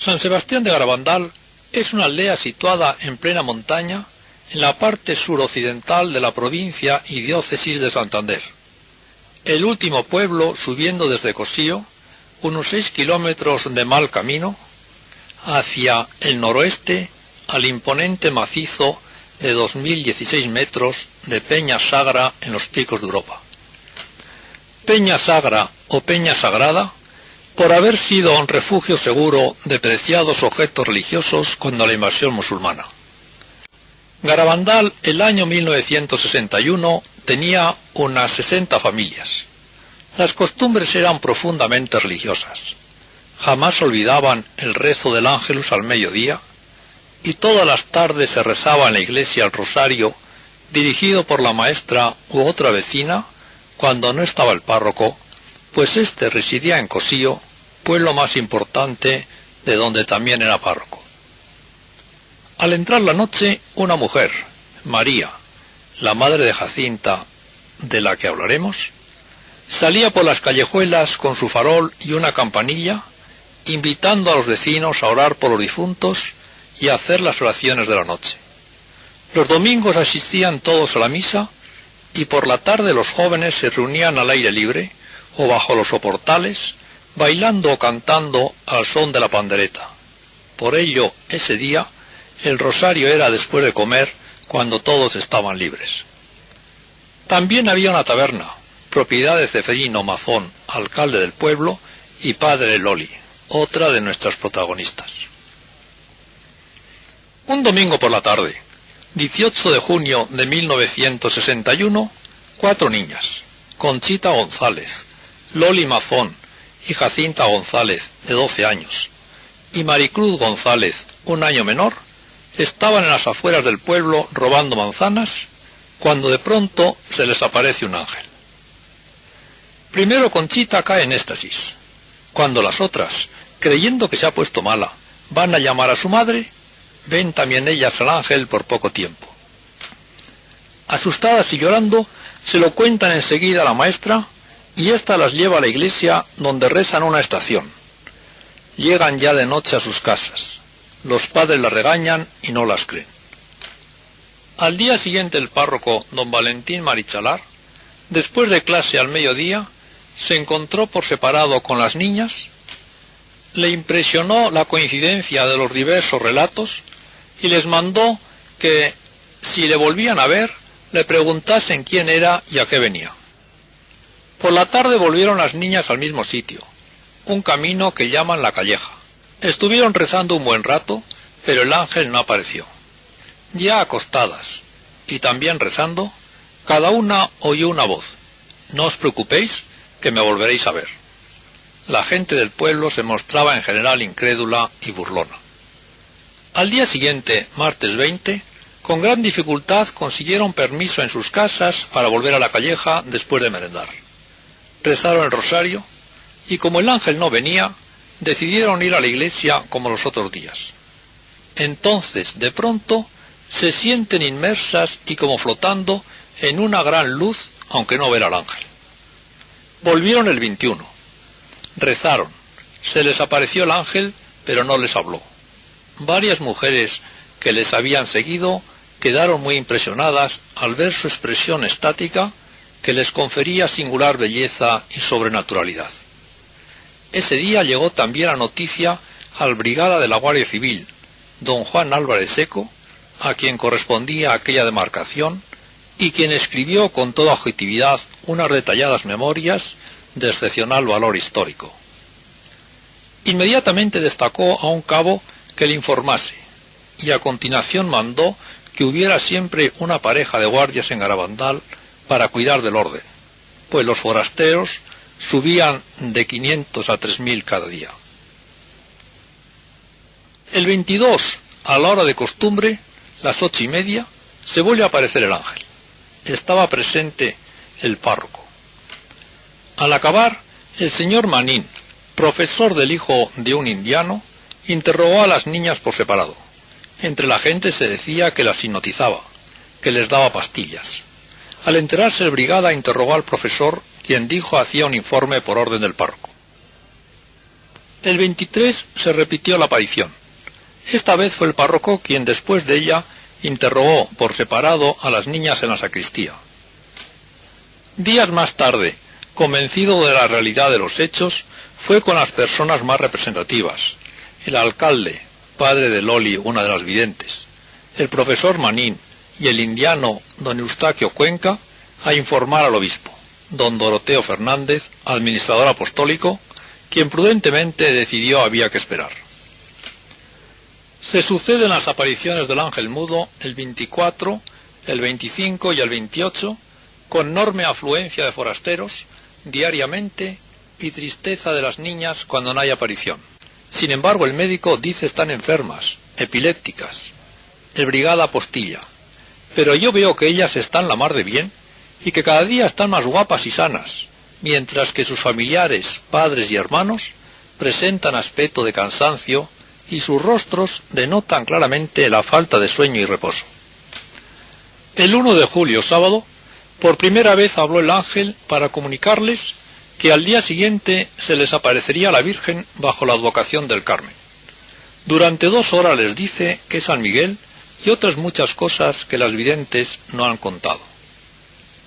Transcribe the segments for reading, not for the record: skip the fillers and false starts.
San Sebastián de Garabandal es una aldea situada en plena montaña en la parte suroccidental de la provincia y diócesis de Santander. El último pueblo subiendo desde Cosío, unos 6 kilómetros de mal camino, hacia el noroeste al imponente macizo de 2016 metros de Peña Sagra en los Picos de Europa. Peña Sagra o Peña Sagrada, por haber sido un refugio seguro de preciados objetos religiosos contra la invasión musulmana. Garabandal, el año 1961, tenía unas 60 familias. Las costumbres eran profundamente religiosas. Jamás olvidaban el rezo del Ángelus al mediodía, y todas las tardes se rezaba en la iglesia el rosario, dirigido por la maestra u otra vecina, cuando no estaba el párroco, pues éste residía en Cosío, pueblo más importante de donde también era párroco. Al entrar la noche, una mujer, María, la madre de Jacinta, de la que hablaremos, salía por las callejuelas con su farol y una campanilla, invitando a los vecinos a orar por los difuntos y a hacer las oraciones de la noche. Los domingos asistían todos a la misa y por la tarde los jóvenes se reunían al aire libre o bajo los soportales, bailando o cantando al son de la pandereta. Por ello, ese día, el rosario era después de comer, cuando todos estaban libres. También había una taberna, propiedad de Ceferino Mazón, alcalde del pueblo, y padre Loli, otra de nuestras protagonistas. Un domingo por la tarde, 18 de junio de 1961, 4 niñas, Conchita González, Loli Mazón y Jacinta González, de 12 años, y Maricruz González, un año menor, estaban en las afueras del pueblo robando manzanas, cuando de pronto se les aparece un ángel. Primero Conchita cae en éxtasis. Cuando las otras, creyendo que se ha puesto mala, van a llamar a su madre, ven también ellas al ángel por poco tiempo. Asustadas y llorando, se lo cuentan enseguida a la maestra, y ésta las lleva a la iglesia, donde rezan una estación. Llegan ya de noche a sus casas. Los padres las regañan y no las creen. Al día siguiente el párroco, don Valentín Marichalar, después de clase al mediodía, se encontró por separado con las niñas, le impresionó la coincidencia de los diversos relatos y les mandó que, si le volvían a ver, le preguntasen quién era y a qué venía. Por la tarde volvieron las niñas al mismo sitio, un camino que llaman La Calleja. Estuvieron rezando un buen rato, pero el ángel no apareció. Ya acostadas, y también rezando, cada una oyó una voz: «No os preocupéis, que me volveréis a ver». La gente del pueblo se mostraba en general incrédula y burlona. Al día siguiente, martes 20, con gran dificultad consiguieron permiso en sus casas para volver a La Calleja después de merendar. Rezaron el rosario, y como el ángel no venía, decidieron ir a la iglesia como los otros días. Entonces, de pronto, se sienten inmersas y como flotando en una gran luz, aunque no ver al ángel. Volvieron el 21. Rezaron. Se les apareció el ángel, pero no les habló. Varias mujeres que les habían seguido quedaron muy impresionadas al ver su expresión estática, que les confería singular belleza y sobrenaturalidad. Ese día llegó también la noticia al brigada de la Guardia Civil, don Juan Álvarez Seco, a quien correspondía aquella demarcación, y quien escribió con toda objetividad unas detalladas memorias de excepcional valor histórico. Inmediatamente destacó a un cabo que le informase, y a continuación mandó que hubiera siempre una pareja de guardias en Garabandal para cuidar del orden, pues los forasteros subían de 500 a 3000 cada día. El 22, a la hora de costumbre, las 8:30, se vuelve a aparecer el ángel. Estaba presente el párroco. Al acabar, el señor Manín, profesor del hijo de un indiano, interrogó a las niñas por separado. Entre la gente se decía que las hipnotizaba, que les daba pastillas. Al enterarse el brigada interrogó al profesor, quien dijo hacía un informe por orden del párroco. El 23 se repitió la aparición. Esta vez fue el párroco quien después de ella interrogó por separado a las niñas en la sacristía. Días más tarde, convencido de la realidad de los hechos, fue con las personas más representativas, el alcalde, padre de Loli, una de las videntes, el profesor Manín y el indiano don Eustaquio Cuenca, a informar al obispo, don Doroteo Fernández, administrador apostólico, quien prudentemente decidió había que esperar. Se suceden las apariciones del ángel mudo el 24, el 25 y el 28, con enorme afluencia de forasteros, diariamente, y tristeza de las niñas cuando no hay aparición. Sin embargo, el médico dice están enfermas, epilépticas, el brigada apostilla, pero yo veo que ellas están la mar de bien y que cada día están más guapas y sanas, mientras que sus familiares, padres y hermanos presentan aspecto de cansancio y sus rostros denotan claramente la falta de sueño y reposo. El 1 de julio, sábado, por primera vez habló el ángel para comunicarles que al día siguiente se les aparecería la Virgen bajo la advocación del Carmen. Durante 2 horas les dice que es San Miguel y otras muchas cosas que las videntes no han contado.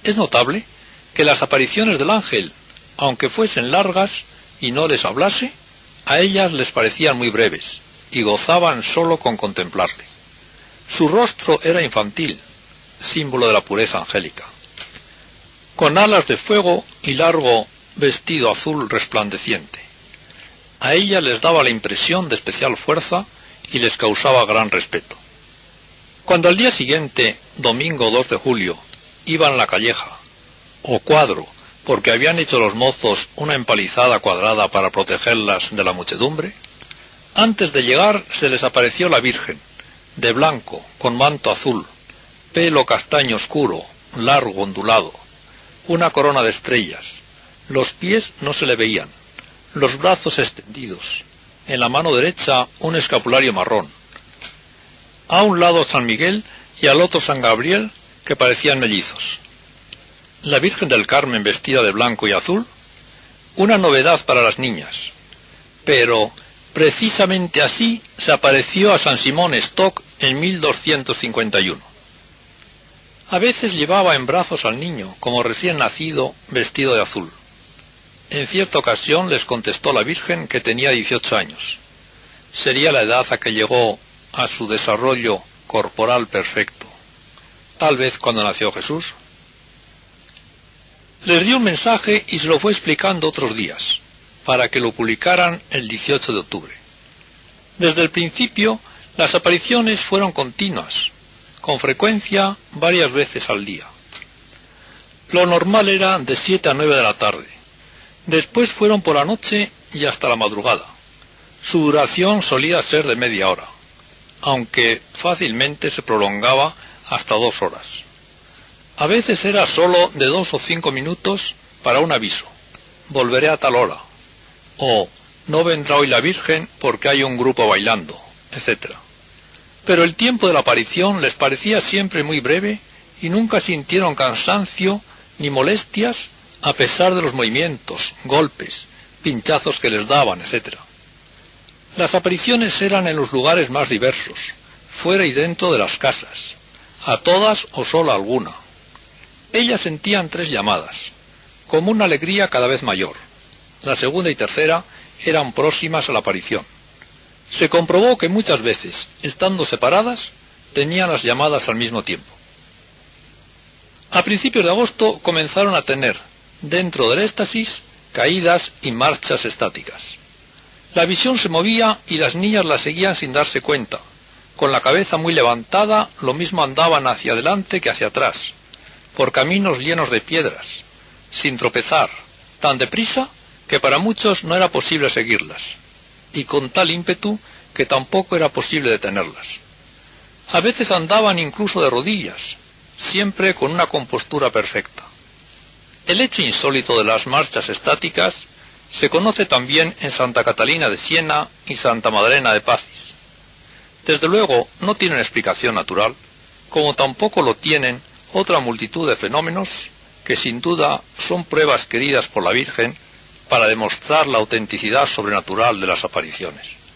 Es notable que las apariciones del ángel, aunque fuesen largas y no les hablase, a ellas les parecían muy breves y gozaban solo con contemplarle. Su rostro era infantil, símbolo de la pureza angélica. Con alas de fuego y largo vestido azul resplandeciente. A ella les daba la impresión de especial fuerza y les causaba gran respeto. Cuando al día siguiente, domingo 2 de julio, iban a la calleja, o cuadro, porque habían hecho los mozos una empalizada cuadrada para protegerlas de la muchedumbre, antes de llegar se les apareció la Virgen, de blanco, con manto azul, pelo castaño oscuro, largo, ondulado, una corona de estrellas. Los pies no se le veían, los brazos extendidos, en la mano derecha un escapulario marrón. A un lado San Miguel y al otro San Gabriel, que parecían mellizos. La Virgen del Carmen vestida de blanco y azul, una novedad para las niñas, pero precisamente así se apareció a San Simón Stock en 1251. A veces llevaba en brazos al niño, como recién nacido, vestido de azul. En cierta ocasión les contestó la Virgen que tenía 18 años. Sería la edad a que llegó a su desarrollo corporal perfecto, tal vez cuando nació Jesús. Les dio un mensaje y se lo fue explicando otros días, para que lo publicaran el 18 de octubre. Desde el principio, las apariciones fueron continuas, con frecuencia varias veces al día. Lo normal era de 7 a 9 de la tarde. Después fueron por la noche y hasta la madrugada. Su duración solía ser de media hora, aunque fácilmente se prolongaba hasta 2 horas. A veces era sólo de 2 o 5 minutos para un aviso, volveré a tal hora, o no vendrá hoy la Virgen porque hay un grupo bailando, etc. Pero el tiempo de la aparición les parecía siempre muy breve y nunca sintieron cansancio ni molestias a pesar de los movimientos, golpes, pinchazos que les daban, etc. Las apariciones eran en los lugares más diversos, fuera y dentro de las casas, a todas o solo a alguna. Ellas sentían 3 llamadas, como una alegría cada vez mayor. La segunda y tercera eran próximas a la aparición. Se comprobó que muchas veces, estando separadas, tenían las llamadas al mismo tiempo. A principios de agosto comenzaron a tener, dentro del éxtasis, caídas y marchas estáticas. La visión se movía y las niñas la seguían sin darse cuenta. Con la cabeza muy levantada, lo mismo andaban hacia adelante que hacia atrás, por caminos llenos de piedras, sin tropezar, tan deprisa que para muchos no era posible seguirlas, y con tal ímpetu que tampoco era posible detenerlas. A veces andaban incluso de rodillas, siempre con una compostura perfecta. El hecho insólito de las marchas estáticas se conoce también en Santa Catalina de Siena y Santa Madalena de Pazis. Desde luego no tienen explicación natural, como tampoco lo tienen otra multitud de fenómenos que sin duda son pruebas queridas por la Virgen para demostrar la autenticidad sobrenatural de las apariciones.